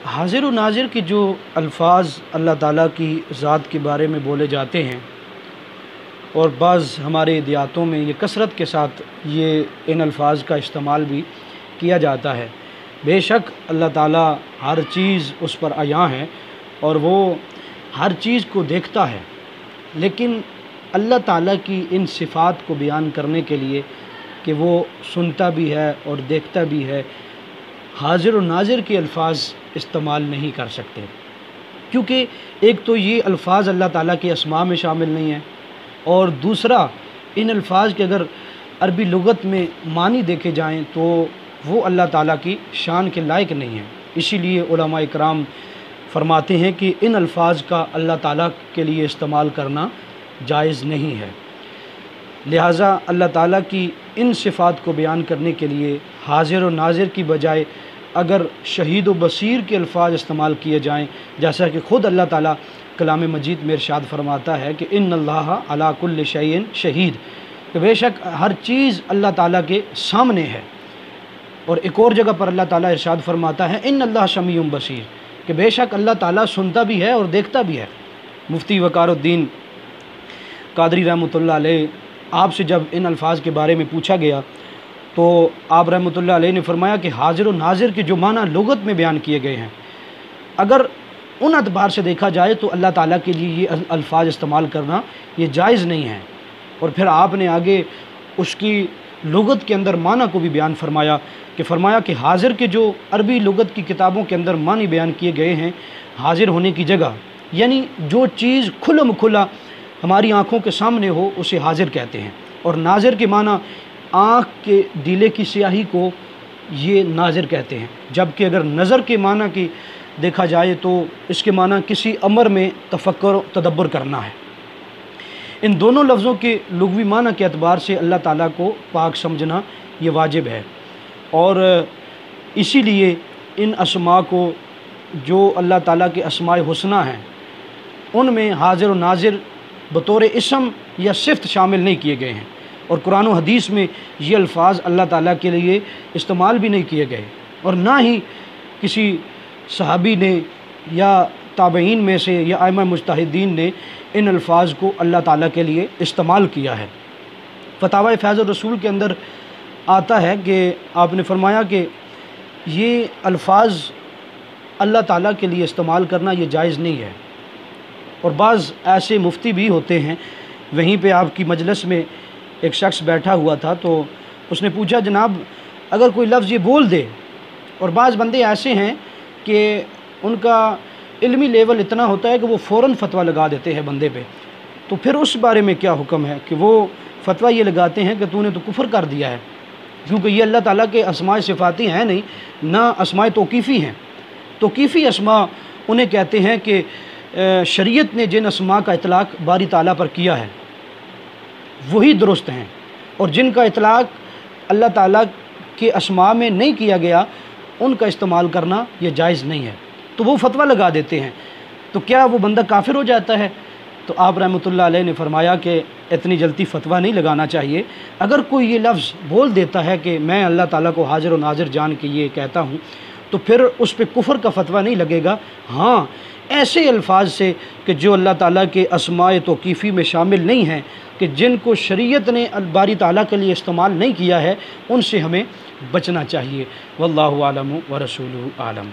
حاضر و ناظر کے جو الفاظ اللہ تعالیٰ کی ذات کے بارے میں بولے جاتے ہیں، اور بعض ہمارے دیہاتوں میں یہ کثرت کے ساتھ ان الفاظ کا استعمال بھی کیا جاتا ہے۔ بے شک اللہ تعالیٰ ہر چیز اس پر عیاں ہے اور وہ ہر چیز کو دیکھتا ہے، لیکن اللہ تعالیٰ کی ان صفات کو بیان کرنے کے لیے کہ وہ سنتا بھی ہے اور دیکھتا بھی ہے، حاضر و ناظر کے الفاظ استعمال نہیں کر سکتے، کیونکہ ایک تو یہ الفاظ اللہ تعالیٰ کے اسماء میں شامل نہیں ہیں، اور دوسرا ان الفاظ کے اگر عربی لغت میں معنی دیکھے جائیں تو وہ اللہ تعالیٰ کی شان کے لائق نہیں ہیں۔ اسی لیے علماء اکرام فرماتے ہیں کہ ان الفاظ کا اللہ تعالیٰ کے لیے استعمال کرنا جائز نہیں ہے، لہٰذا اللہ تعالیٰ کی ان صفات کو بیان کرنے کے لیے حاضر و ناظر کی بجائے اگر شہید و بصیر کے الفاظ استعمال کیے جائیں، جیسا کہ خود اللہ تعالیٰ کلام مجید میں ارشاد فرماتا ہے کہ ان اللہ علی کل شیء شہید، کہ بے شک ہر چیز اللہ تعالیٰ کے سامنے ہے، اور ایک اور جگہ پر اللہ تعالیٰ ارشاد فرماتا ہے ان اللہ سمیع بصیر، کہ بے شک اللہ تعالیٰ سنتا بھی ہے اور دیکھتا بھی ہے۔ مفتی وقار الدین قادری رحمۃ اللہ علیہ آپ سے جب ان الفاظ کے بارے میں پوچھا گیا تو آپ رحمۃ اللہ علیہ نے فرمایا کہ حاضر و ناظر کے جو معنی لغت میں بیان کیے گئے ہیں، اگر ان اعتبار سے دیکھا جائے تو اللہ تعالیٰ کے لیے یہ الفاظ استعمال کرنا یہ جائز نہیں ہے۔ اور پھر آپ نے آگے اس کی لغت کے اندر معنی کو بھی بیان فرمایا کہ حاضر کے جو عربی لغت کی کتابوں کے اندر معنی بیان کیے گئے ہیں، حاضر ہونے کی جگہ یعنی جو چیز کھلم کھلا ہماری آنکھوں کے سامنے ہو اسے حاضر کہتے ہیں، اور ناظر کے معنی آنکھ کے دیلے کی سیاہی کو یہ ناظر کہتے ہیں، جبکہ اگر نظر کے معنی کی دیکھا جائے تو اس کے معنی کسی امر میں تفکر و تدبر کرنا ہے۔ ان دونوں لفظوں کے لغوی معنی کے اعتبار سے اللہ تعالیٰ کو پاک سمجھنا یہ واجب ہے، اور اسی لیے ان اسماء کو جو اللہ تعالیٰ کے اسماء حسنی ہیں ان میں حاضر و ناظر بطور اسم یا صفت شامل نہیں کیے گئے ہیں، اور قرآن و حدیث میں یہ الفاظ اللہ تعالیٰ کے لیے استعمال بھی نہیں کیے گئے، اور نہ ہی کسی صحابی نے یا تابعین میں سے یا ائمہ مجتہدین نے ان الفاظ کو اللہ تعالیٰ کے لیے استعمال کیا ہے۔ فتاوی فیض الرسول کے اندر آتا ہے کہ آپ نے فرمایا کہ یہ الفاظ اللہ تعالیٰ کے لیے استعمال کرنا یہ جائز نہیں ہے، اور بعض ایسے مفتی بھی ہوتے ہیں، وہیں پہ آپ کی مجلس میں ایک شخص بیٹھا ہوا تھا تو اس نے پوچھا جناب اگر کوئی لفظ یہ بول دے، اور بعض بندے ایسے ہیں کہ ان کا علمی لیول اتنا ہوتا ہے کہ وہ فوراً فتویٰ لگا دیتے ہیں بندے پہ، تو پھر اس بارے میں کیا حکم ہے کہ وہ فتویٰ یہ لگاتے ہیں کہ تو نے تو کفر کر دیا ہے، کیونکہ یہ اللہ تعالیٰ کے اسماء صفاتی ہیں نہیں، نہ اسماء توقیفی ہیں۔ توقیفی اسماء انہیں کہتے ہیں کہ شریعت نے جن اسماء کا اطلاق باری تعالیٰ پر کیا ہے وہی درست ہیں، اور جن کا اطلاق اللہ تعالیٰ کے اسماء میں نہیں کیا گیا ان کا استعمال کرنا یہ جائز نہیں ہے، تو وہ فتویٰ لگا دیتے ہیں، تو کیا وہ بندہ کافر ہو جاتا ہے؟ تو آپ رحمۃ اللہ علیہ نے فرمایا کہ اتنی جلدی فتویٰ نہیں لگانا چاہیے۔ اگر کوئی یہ لفظ بول دیتا ہے کہ میں اللہ تعالیٰ کو حاضر و ناظر جان کے یہ کہتا ہوں، تو پھر اس پہ کفر کا فتویٰ نہیں لگے گا۔ ہاں ایسے الفاظ سے کہ جو اللہ تعالیٰ کے اسماء توقیفی میں شامل نہیں ہیں، کہ جن کو شریعت نے باری تعالیٰ کے لیے استعمال نہیں کیا ہے، ان سے ہمیں بچنا چاہیے۔ واللہ اعلم ورسولہ اعلم۔